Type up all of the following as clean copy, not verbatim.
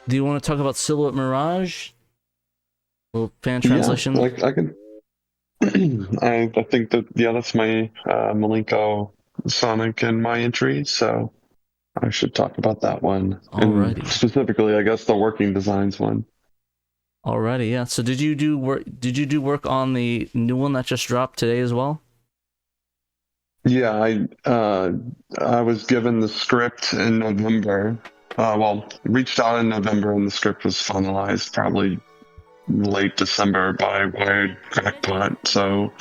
Do you want to talk about Silhouette Mirage? Little fan translation. Yeah, like I can. I think that that's my Malenko Sonic and my entry, so I should talk about that one, and Alrighty. specifically, I guess the working designs one. Alrighty, yeah. So did you do work? Did you do work on the new one that just dropped today as well? Yeah, I was given the script in November. Well, reached out in November, and the script was finalized probably late December by Wired Crackpot. So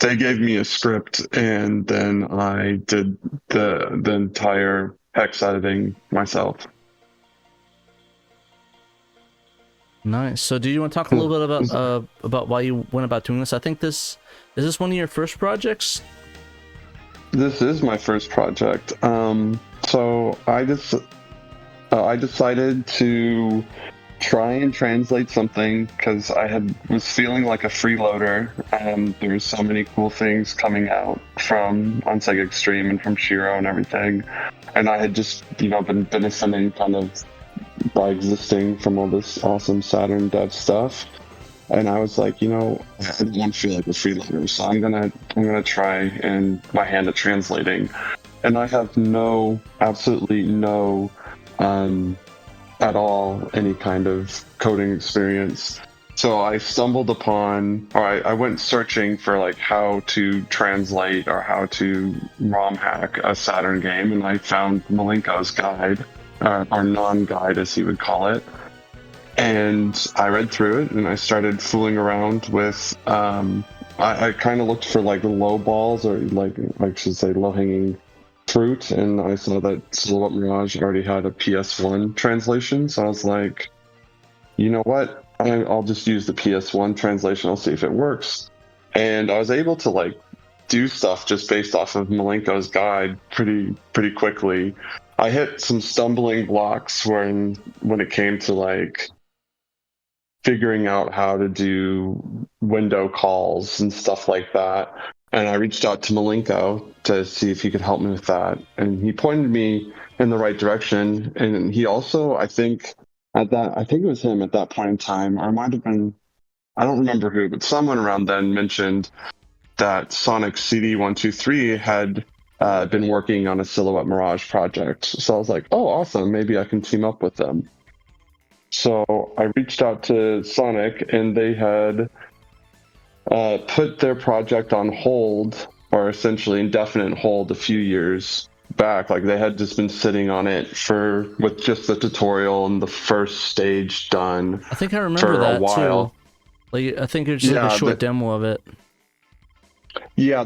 they gave me a script, and then I did the entire hex editing myself. Nice. So do you want to talk a little bit about why you went about doing this? I think this is this one of your first projects? This is my first project. So I decided to try and translate something because was feeling like a freeloader, and there's so many cool things coming out from on SegaXtreme and from SHIRO and everything, and I had just been benefiting kind of by existing from all this awesome Saturn dev stuff. And I was like, I don't want to feel like a freeloader, so I'm gonna try and my hand at translating. And I have absolutely no, at all any kind of coding experience. So I stumbled upon, or I went searching for like how to translate or how to ROM hack a Saturn game, and I found Malenko's guide, or non-guide as he would call it. And I read through it, and I started fooling around with. I kind of looked for like low balls, or like I should say low hanging fruit, and I saw that Silhouette Mirage already had a PS1 translation, so I was like, you know what? I'll just use the PS1 translation. I'll see if it works. And I was able to like do stuff just based off of Malenko's guide pretty quickly. I hit some stumbling blocks when it came to like figuring out how to do window calls and stuff like that. And I reached out to Malenko to see if he could help me with that. And he pointed me in the right direction. And he also, I think it was him at that point in time, or it might have been, I don't remember who, but someone around then mentioned that Sonic CD123 had been working on a Silhouette Mirage project. So I was like, oh, awesome. Maybe I can team up with them. So I reached out to Sonic, and they had put their project on hold, or essentially indefinite hold, a few years back. Like they had just been sitting on it with just the tutorial and the first stage done I think I remember for a that too. while. Like I think it was just like a Yeah, short demo of it. yeah,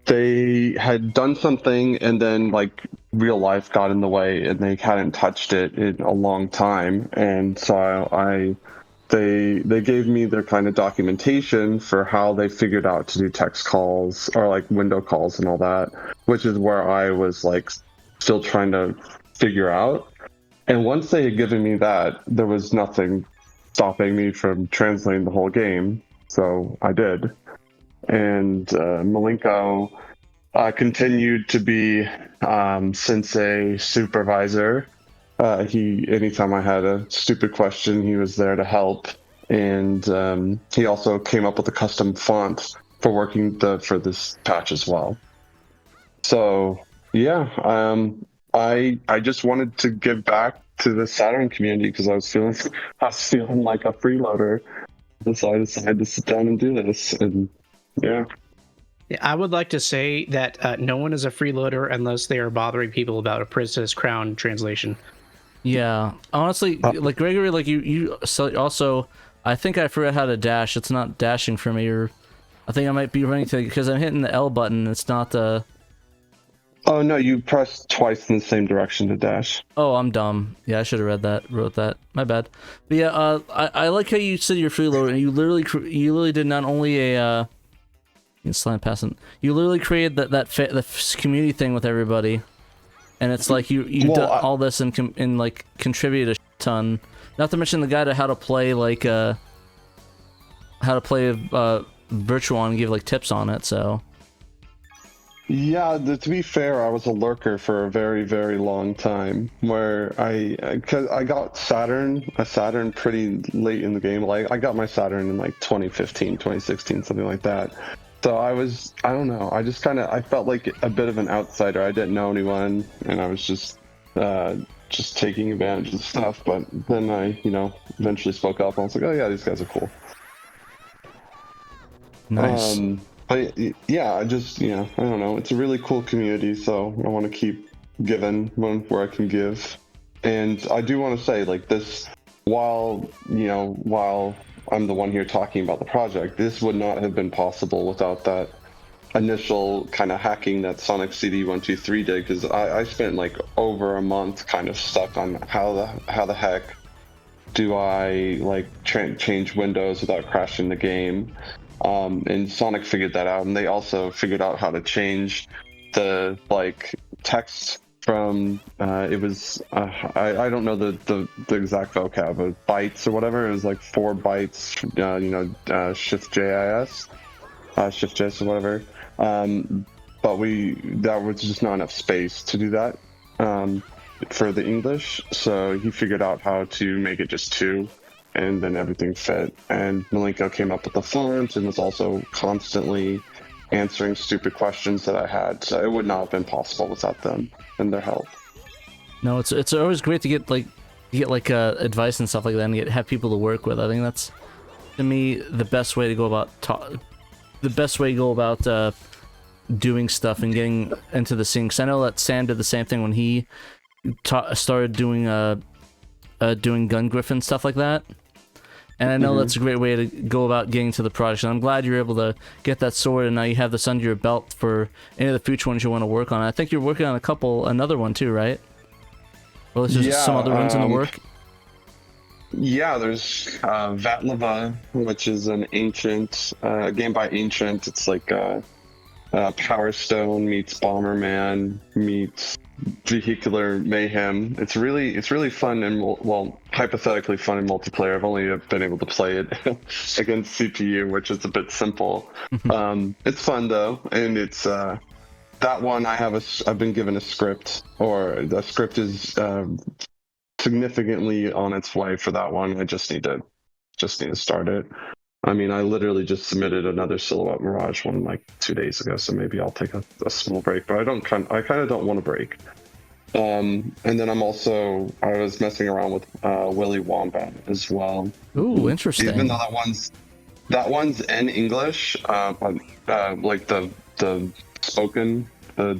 they had done something, and then like real life got in the way, and they hadn't touched it in a long time. And so they gave me their kind of documentation for how they figured out to do text calls or like window calls and all that, which is where I was like still trying to figure out. And once they had given me that, there was nothing stopping me from translating the whole game. So I did. And Malenko continued to be Sensei supervisor. Anytime I had a stupid question, he was there to help. And he also came up with a custom font for for this patch as well. So yeah, I just wanted to give back to the Saturn community because I was feeling like a freeloader. So I decided to sit down and do this. And yeah. Yeah, I would like to say that no one is a freeloader unless they are bothering people about a Princess Crown translation. Yeah, honestly, like Gregory, like you so also, I think I forgot how to dash. It's not dashing for me, or I think I might be running to because I'm hitting the L button. It's not the. Oh no, you press twice in the same direction to dash. Oh, I'm dumb. Yeah, I should have wrote that. My bad. But yeah, I like how you said you're freeloader, and you literally did not only a slant passing. You literally created the community thing with everybody, and it's like you've done all this and like contributed a ton. Not to mention the guide to how to play Virtual and give like tips on it. So Yeah, to be fair, I was a lurker for a very, very long time. Where cause I got a Saturn pretty late in the game. Like I got my Saturn in like 2015, 2016, something like that. So I don't know. I just I felt like a bit of an outsider. I didn't know anyone, and I was just taking advantage of stuff. But then I, eventually spoke up. And I was like, oh yeah, these guys are cool. Nice. But yeah, I just, I don't know. It's a really cool community, so I want to keep giving where I can give. And I do want to say, like, this, while I'm the one here talking about the project, this would not have been possible without that initial kind of hacking that Sonic CD123 did, because I spent like over a month kind of stuck on how the heck do I like change windows without crashing the game. And Sonic figured that out, and they also figured out how to change the like text from it was I don't know the exact vocab, but bytes or whatever. It was like 4 bytes, shift JIS, shift JIS or whatever. But that was just not enough space to do that for the English, so he figured out how to make it just 2. And then everything fit. And Malenko came up with the font and was also constantly answering stupid questions that I had. So it would not have been possible without them and their help. No, it's always great to get advice and stuff like that, and have people to work with. I think that's, to me, the best way to go about doing stuff and getting into the scene. 'Cause I know that Sam did the same thing when he started doing Gun Griffin stuff like that. And I know that's a great way to go about getting to the project. And I'm glad you're able to get that sorted, and now you have this under your belt for any of the future ones you want to work on. I think you're working on another one too, right? Or there's just some other ones in the work? Yeah, there's Vatlava, which is an ancient game by Ancient. It's like Power Stone meets Bomberman meets Vehicular Mayhem. It's really fun and, well, hypothetically fun in multiplayer. I've only been able to play it against CPU, which is a bit simple. It's fun though, and it's that one I've been given a script, or the script is significantly on its way for that one. I just need to start it. I mean, I literally just submitted another Silhouette Mirage one like 2 days ago, so maybe I'll take a small break, but I kind of don't want to break. And then I was messing around with Willy Wombat as well. Ooh, interesting. Even though that one's in English, like the spoken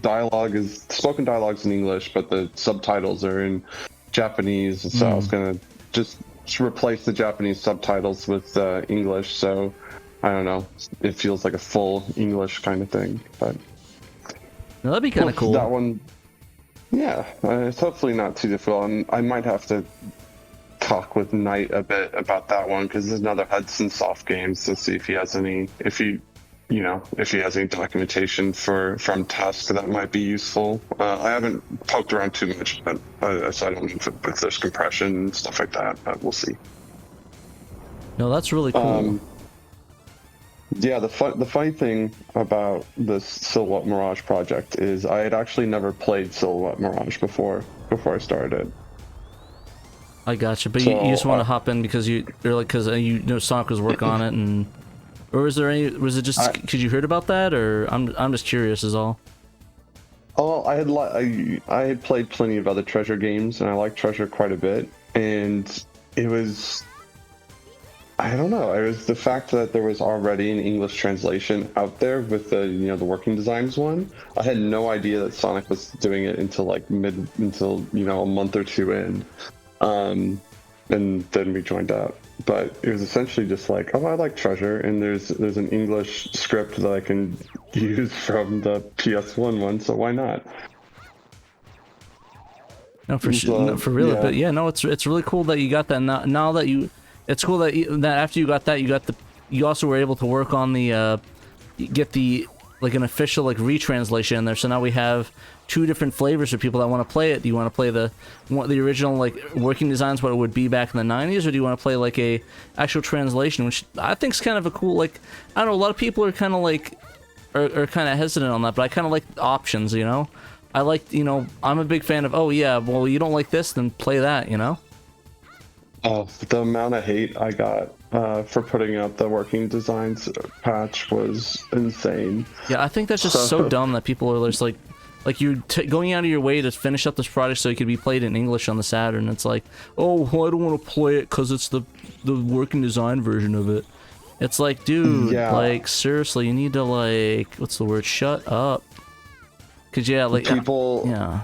dialogue's in English, but the subtitles are in Japanese. So I was gonna just replace the Japanese subtitles with English, so I don't know, it feels like a full English kind of thing. But no, that'd be kind of cool. That one, yeah, it's hopefully not too difficult. And I might have to talk with Knight a bit about that one, because there's another Hudson Soft Games, to see if he has any documentation from Tusk that might be useful. I haven't poked around too much, but so I don't know if there's compression and stuff like that, but we'll see. No, that's really cool. Yeah, the funny thing about this Silhouette Mirage project is I had actually never played Silhouette Mirage before I started. I gotcha, but you just want to hop in because Sonic was working on it, and or was it just because you heard about that, or I'm just curious is all. Oh, I had played plenty of other Treasure games, and I like Treasure quite a bit, and it was, I don't know, it was the fact that there was already an English translation out there with the Working Designs one. I had no idea that Sonic was doing it until a month or two in, and then we joined up. But it was essentially just like, oh, I like Treasure, and there's an English script that I can use from the PS1 one, so why not? No, for real. Yeah. But yeah, no, it's really cool that you got that. Now that it's cool that after you got that, you also were able to work on get an official retranslation in there. So now we have 2 different flavors for people that want to play it. Do you want to play the original Working Designs, what it would be back in the 90s, or do you want to play a actual translation, which I think is kind of a cool, I don't know, a lot of people are kind of are kind of hesitant on that, but I kind of like options, you know? I like, you know, I'm a big fan of, oh yeah, well, you don't like this, then play that, you know? Oh, the amount of hate I got for putting out the working designs patch was insane. Yeah, I think that's just so dumb that people are just like you're going out of your way to finish up this project so it could be played in English on the Saturn. It's like, oh, well, I don't want to play it because it's the working design version of it. It's like, dude, like, seriously, you need to, like, what's the word? Shut up. Cause yeah, like people, yeah.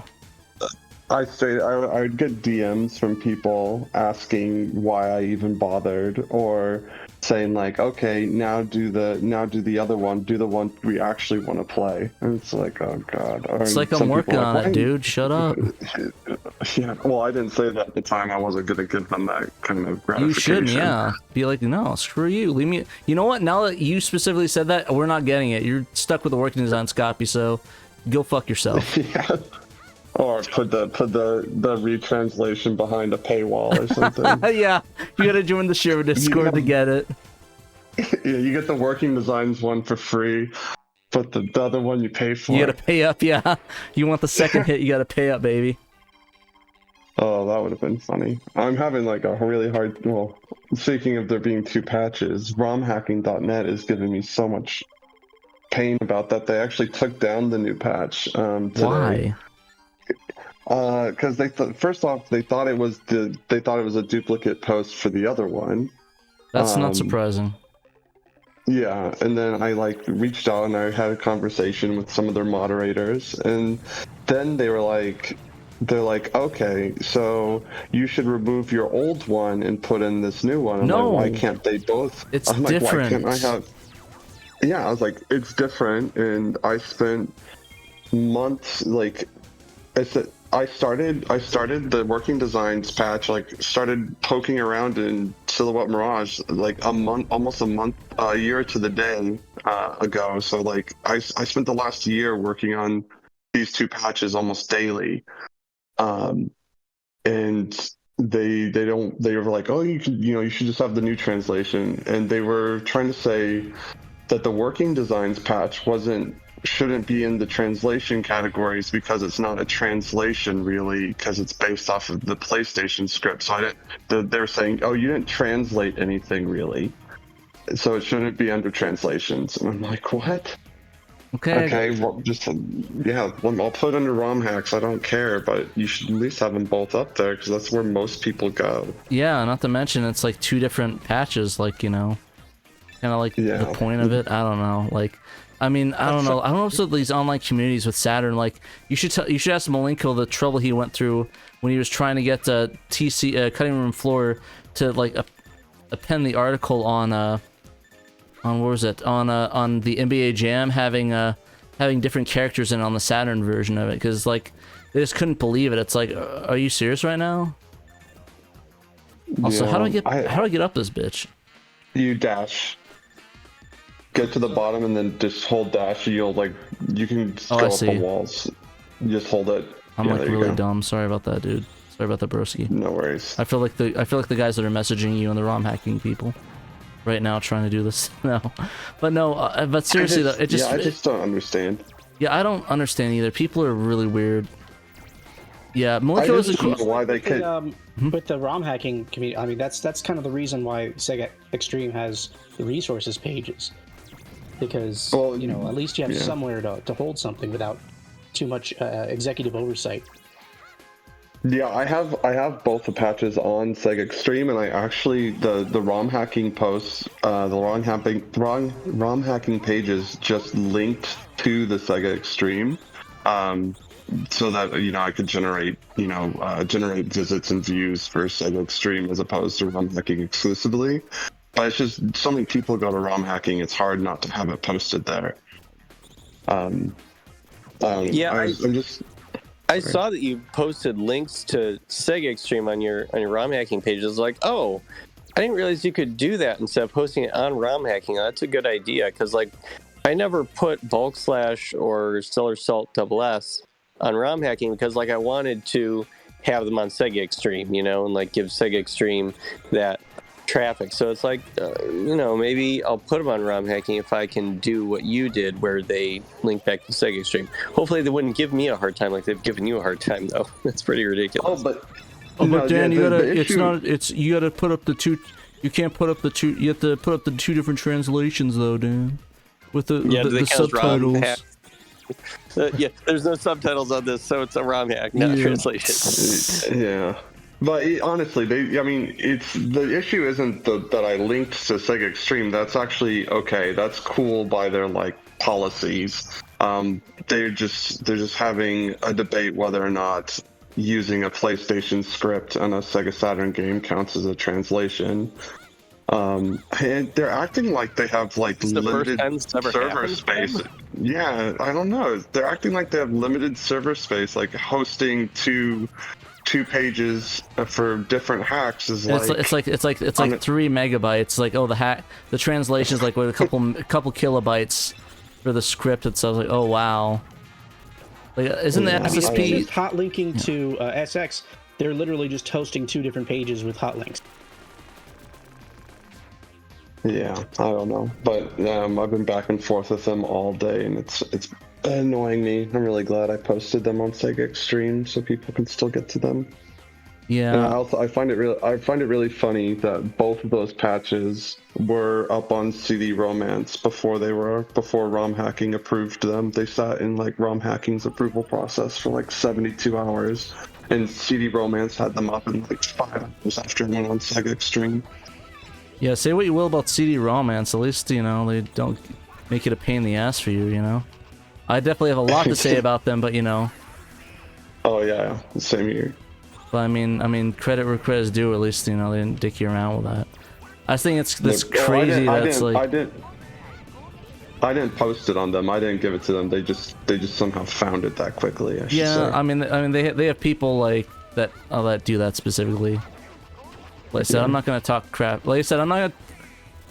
I would get DMs from people asking why I even bothered, or saying like, okay, now do the other one, do the one we actually want to play. And it's like, oh god. It's like I'm working on it, dude. Shut up. Yeah, well, I didn't say that at the time. I wasn't gonna give them that kind of gratification. You shouldn't, yeah. Be like, no, screw you. Leave me. You know what? Now that you specifically said that, we're not getting it. You're stuck with the working design, Scoppy. So go fuck yourself. Yeah. Or put the retranslation behind a paywall or something. Yeah, you gotta join the SHIRO Discord to get it. Yeah, you get the working designs one for free, but the other one you pay for. You gotta pay up, yeah. You want the second hit, you gotta pay up, baby. Oh, that would have been funny. I'm having like a really hard. Well, speaking of there being two patches, romhacking.net is giving me so much pain about that. They actually took down the new patch today. Why? Because first off, they thought it was a duplicate post for the other one. That's not surprising. Yeah, and then I like reached out and I had a conversation with some of their moderators, and then they're like, okay, so you should remove your old one and put in this new one. I'm like, why can't they both? It's I'm like, different. why can't I have? Yeah, I was like, it's different, and I spent months like. I started the working designs patch, like started poking around in Silhouette Mirage like almost a year to the day ago. So like I spent the last year working on these two patches almost daily, and they were like, oh, you should just have the new translation, and they were trying to say that the working designs patch shouldn't be in the translation categories because it's not a translation really, because it's based off of the PlayStation script. So they're saying, oh, you didn't translate anything really, so it shouldn't be under translations. And I'm like, what? Okay, well, I'll put it under ROM hacks. I don't care, but you should at least have them both up there because that's where most people go. Yeah, not to mention it's like two different patches, like, you know, kind of like the point of it. I don't know, like. I mean, I don't know. I don't know if so these online communities with Saturn, like, you should ask Malenko the trouble he went through when he was trying to get TC cutting room floor to like append the article on what was it, on the NBA Jam having different characters in it on the Saturn version of it, because like they just couldn't believe it. It's like, are you serious right now? Also, how do I get up this bitch? You dash. Get to the bottom and then just hold dash. You can go up the walls. You just hold it. I'm like really dumb. Sorry about that, dude. Sorry about that, broski. No worries. I feel like the guys that are messaging you and the ROM hacking people right now trying to do this. No, but no. But seriously, though, I just don't understand. Yeah, I don't understand either. People are really weird. Yeah, Malenko is a why they could. With the ROM hacking community, I mean that's kind of the reason why SegaXtreme has the resources pages. Because, you know, at least you have somewhere to hold something without too much executive oversight. Yeah, I have both the patches on SegaXtreme, and I actually the ROM hacking posts, the ROM hacking pages just linked to the SegaXtreme, so that I could generate visits and views for SegaXtreme as opposed to ROM hacking exclusively. But it's just so many people go to ROM hacking, it's hard not to have it posted there. I saw that you posted links to SegaXtreme on your ROM hacking page. I was like, oh, I didn't realize you could do that instead of posting it on ROM hacking. That's a good idea, because like I never put Bulk Slash or Stellar Salt SS on ROM hacking because like I wanted to have them on SegaXtreme, and like give SegaXtreme that traffic. So it's like, maybe I'll put them on ROM hacking if I can do what you did, where they link back to SegaXtreme. Hopefully, they wouldn't give me a hard time like they've given you a hard time, though. That's pretty ridiculous. But Dan, you gotta put up the two. You can't put up the two. You have to put up the two different translations, though, Dan, with the subtitles. There's no subtitles on this, so it's a ROM hack, not a translation. Yeah. But honestly, it's the issue isn't that I linked to SegaXtreme. That's actually okay. That's cool by their policies. They're just having a debate whether or not using a PlayStation script on a Sega Saturn game counts as a translation. And they're acting like they have limited server space. Yeah, I don't know. They're acting like they have limited server space, like hosting two pages for different hacks is it's like 3 megabytes. Like, the translation is like with a couple kilobytes for the script itself. Like, oh wow. Like, isn't the SSP just hot linking to SX? They're literally just hosting 2 different pages with hot links. Yeah, I don't know, but I've been back and forth with them all day, and it's annoying me. I'm really glad I posted them on SegaXtreme so people can still get to them. Yeah. And I find it really funny that both of those patches were up on CD Romance before ROM hacking approved them. They sat in ROM hacking's approval process for 72 hours, and CD Romance had them up in 5 hours after it went on SegaXtreme. Yeah, say what you will about CD Romance, at least, they don't make it a pain in the ass for you, I definitely have a lot to say about them, but Oh yeah, same here. But I mean, credit where credit's due, at least, they didn't dick you around with that. I think it's crazy I didn't post it on them. I didn't give it to them. They just somehow found it that quickly. I should say. I mean, they have people that do that specifically. Like I said, I'm not gonna talk crap. Like I said, I'm not gonna.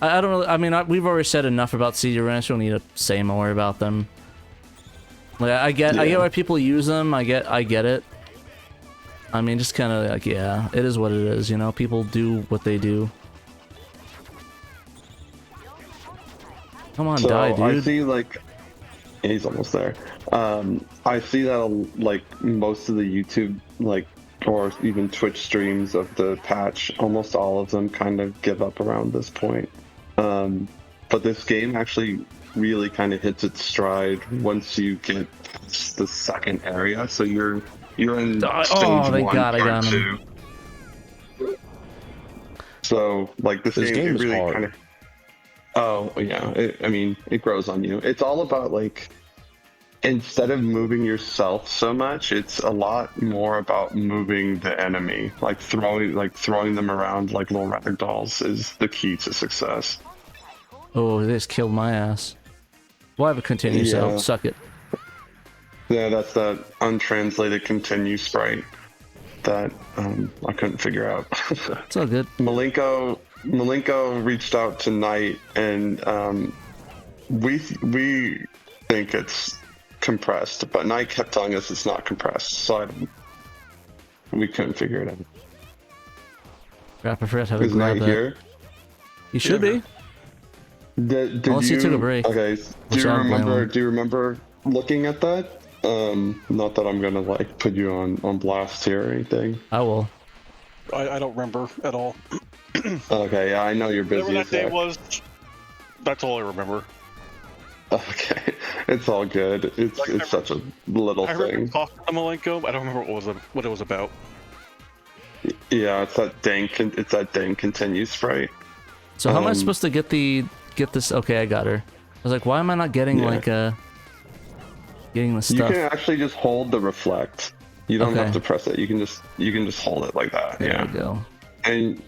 I don't really. I mean, we've already said enough about CD Ranch. We don't need to say more about them. Like I get why people use them. I get it. I mean, just kind of it is what it is. People do what they do. Come on, die, dude. I see he's almost there. I see that most of the YouTube or even Twitch streams of the patch, almost all of them kind of give up around this point. But this game actually really kind of hits its stride once you get past the second area. So you're in stage thank 1, God I part got him. 2. So this game is really hard. kind of. Oh yeah, it grows on you. It's all about instead of moving yourself so much, it's a lot more about moving the enemy. Throwing them around like little rag dolls is the key to success. Oh, this killed my ass. We'll have a continue, so suck it. Yeah, that's that untranslated continue sprite that I couldn't figure out. It's all good. Malenko reached out tonight, and we think it's compressed, but Knight kept telling us it's not compressed, so we couldn't figure it out. Crap, I forgot how to Is grab Knight that. here? You should be. Unless you took a break. Okay. Do you remember looking at that? Not that I'm gonna put you on blast here or anything. I will. I don't remember at all. Okay, yeah, I know you're busy. Whatever that day was, that's all I remember. Okay, it's all good. It's such a little I thing. remember talking to Malenko. I don't remember what it was about. Yeah, it's that dang continue sprite. So how am I supposed to get this? Okay, I got her. I was like, why am I not getting getting the stuff? You can actually just hold the reflect. You don't have to press it. You can just hold it like that. There we go. And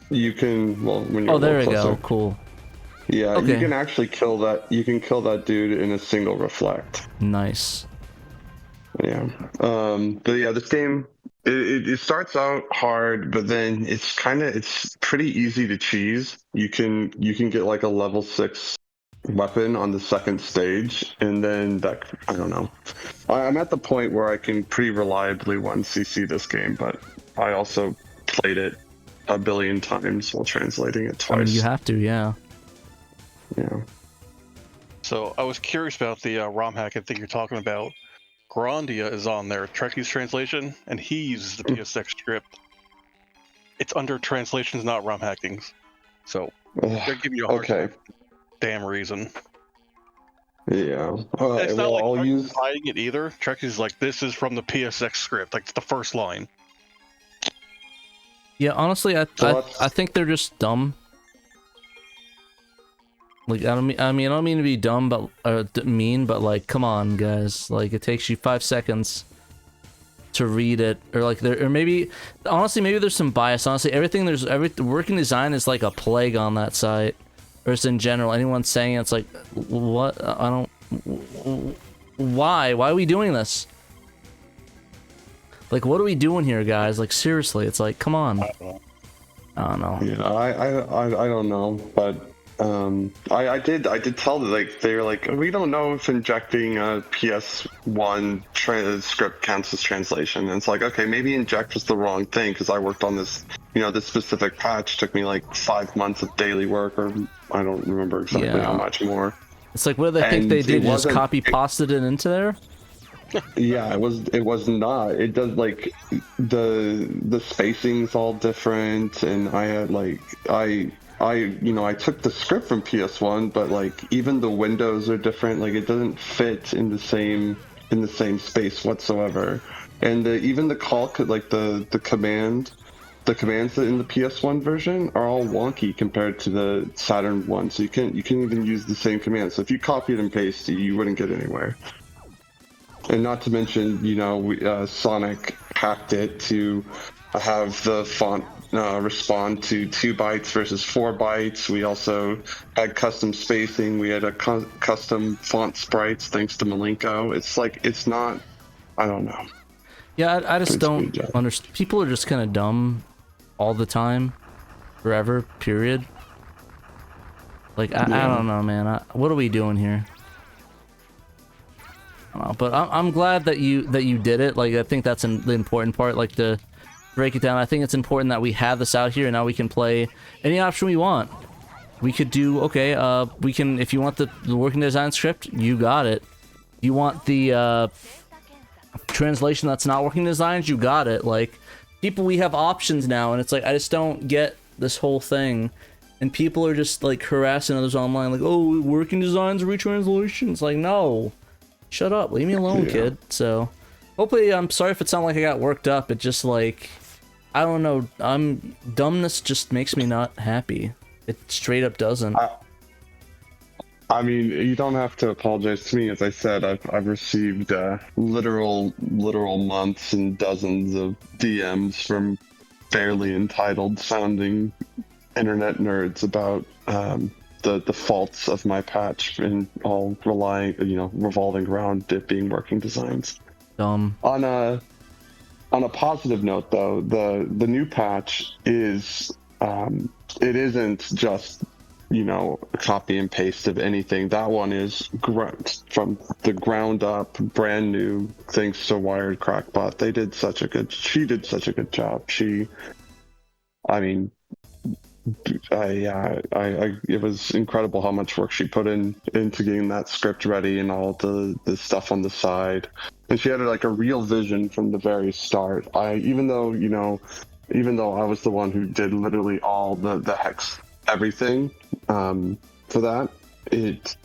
you can when you're there we closer, go. Cool. Yeah, you can actually kill that. You can kill that dude in a single reflect. Nice. Yeah. But yeah, this game it starts out hard, but then it's pretty easy to cheese. You can get a level 6 weapon on the second stage, and then I don't know. I'm at the point where I can pretty reliably 1cc this game, but I also played it a billion times while translating it twice. I mean, you have to, yeah. Yeah. So I was curious about the ROM hack I think you're talking about. Grandia is on there, Trekkie's translation, and he uses the PSX script. It's under translations, not ROM hackings. So they're giving you a hard time. Damn reason. Yeah. It's not like I'll use hiding it either. Trekkie's like, this is from the PSX script, like the first line. Yeah, honestly, I think they're just dumb. Like, I don't mean to be dumb, but mean, but like, come on, guys. Like, it takes you 5 seconds to read it, or like, or maybe, honestly, maybe there's some bias. Honestly, working design is like a plague on that site, or just in general. Anyone saying it's like, what? I don't. Why? Why are we doing this? Like, what are we doing here, guys? Like, seriously, it's like, come on. I don't know. Yeah, I don't know, but I did tell them, like, they're like, we don't know if injecting a PS1 script counts as translation. And it's like, okay, maybe inject was the wrong thing, because I worked on this, this specific patch took me like 5 months of daily work, or I don't remember exactly how much more. It's like, what do they think they did? Just copy pasted it into there? Yeah, it was not. It does, like, the spacing's all different, and I had like I took the script from PS1, but like even the windows are different. Like, it doesn't fit in the same space whatsoever. And even the call, like the commands in the PS1 version are all wonky compared to the Saturn one. So you can't even use the same command. So if you copied and pasted, you wouldn't get anywhere. And not to mention, Sonic hacked it to have the font respond to 2 bytes versus 4 bytes. We also had custom spacing. We had a custom font sprites thanks to Malenko. It's like, it's not, I don't know. Yeah, I just don't understand. People are just kind of dumb all the time, forever, period. Like, I don't know, man. What are we doing here? I don't know, but I'm glad that you did it. Like, I think that's the important part. Like, to break it down, I think it's important that we have this out here, and now we can play any option we want. We could do, okay, we can, if you want the working design script, you got it. You want the translation that's not working designs, you got it. Like, we have options now, and it's like, I just don't get this whole thing. And people are just like harassing others online, like, oh, working designs, retranslation. It's like, no. Shut up, leave me alone, kid. So, hopefully, I'm sorry if it sounded like I got worked up. It just, like, I don't know, dumbness just makes me not happy. It straight up doesn't. I mean, you don't have to apologize to me. As I said, I've received literal months and dozens of DMs from fairly entitled sounding internet nerds about the faults of my patch, and all revolving around it being working designs. Dumb. On a positive note, though, the new patch is it isn't just a copy and paste of anything. That one is from the ground up, brand new, thanks to Wired Crackbot. She did such a good job. It was incredible how much work she put into getting that script ready and all the stuff on the side. And she had like a real vision from the very start. Even though I was the one who did literally all the hex everything for that, it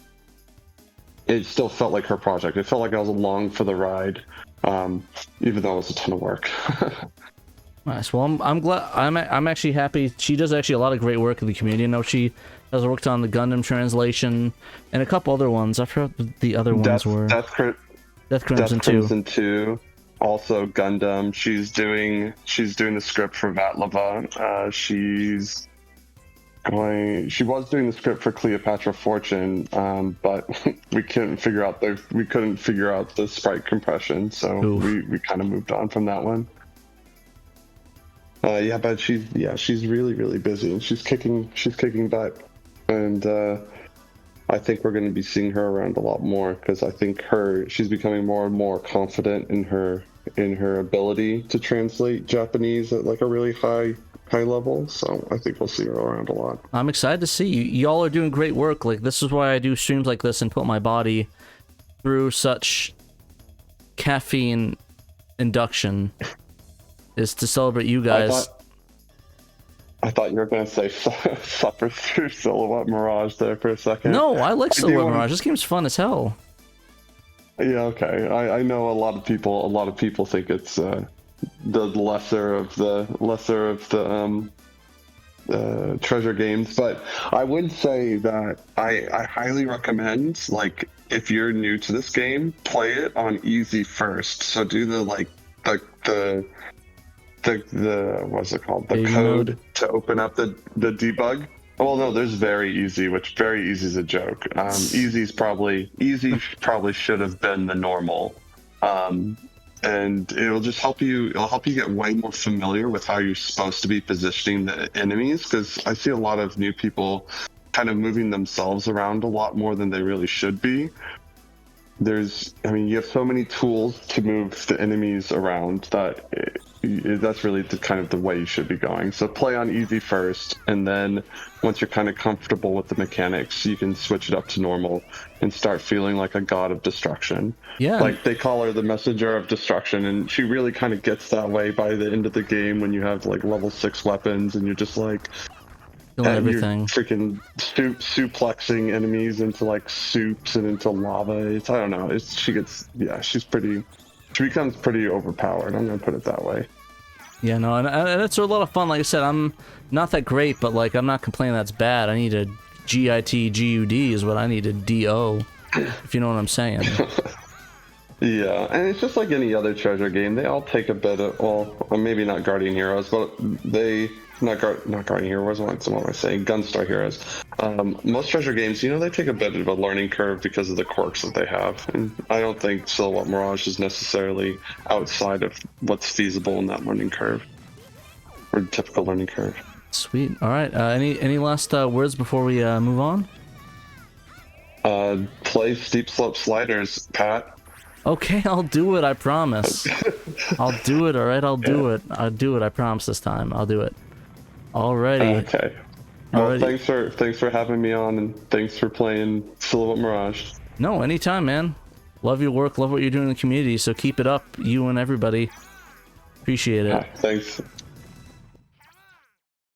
still felt like her project. It felt like I was along for the ride, even though it was a ton of work. Nice. Well, I'm glad. I'm actually happy. She does actually a lot of great work in the community. I know she has worked on the Gundam translation and a couple other ones. I forgot what the other ones were. Death Crimson 2. Also Gundam. She's doing the script for Vatlava. She was doing the script for Cleopatra Fortune, but we couldn't figure out the sprite compression, so we kind of moved on from that one. But she's really busy, and she's kicking butt, and I think we're going to be seeing her around a lot more, because I think she's becoming more and more confident in her ability to translate Japanese at like a really high high level. So I think we'll see her around a lot. I'm excited to see you. Y'all are doing great work. Like, this is why I do streams like this and put my body through such caffeine induction, is to celebrate you guys. I thought you were going to say suffer through Silhouette Mirage there for a second. No, I like Silhouette Mirage. This game's fun as hell. Yeah, okay. I know a lot of people think it's the lesser of the treasure games, but I would say that I highly recommend, like, if you're new to this game, play it on easy first. So do the what's it called? The code mode to open up the debug. Well, no, there's very easy, which very easy is a joke. Easy probably should have been the normal. And it'll just help you. It'll help you get way more familiar with how you're supposed to be positioning the enemies. Because I see a lot of new people kind of moving themselves around a lot more than they really should be. You have so many tools to move the enemies around that that's really kind of the way you should be going. So play on easy first, and then once you're kind of comfortable with the mechanics, you can switch it up to normal and start feeling like a god of destruction. Yeah. Like, they call her the messenger of destruction, and she really kind of gets that way by the end of the game when you have like level 6 weapons and you're just like, everything. You're freaking suplexing enemies into like soups and into lava. I don't know. She becomes pretty overpowered. I'm gonna put it that way. Yeah, no, and it's a lot of fun. Like I said, I'm not that great, but like, I'm not complaining that's bad. I need a GIT GUD is what I need, a DO, if you know what I'm saying. Yeah, and it's just like any other treasure game. They all take a bit of, well, maybe not Guardian Heroes, but not Guardian Heroes, what am I saying? Gunstar Heroes. Most treasure games, they take a bit of a learning curve because of the quirks that they have. And I don't think Silhouette Mirage is necessarily outside of what's feasible in that learning curve, or typical learning curve. Sweet. All right. Any last words before we move on? Play Steep Slope Sliders, Pat. Okay, I'll do it, I promise. I'll do it, alright? I'll do it, I promise this time. I'll do it. Alrighty. Okay. Well, thanks for having me on, and thanks for playing Silhouette Mirage. No, anytime, man. Love your work, love what you're doing in the community, so keep it up, you and everybody. Appreciate it. Thanks.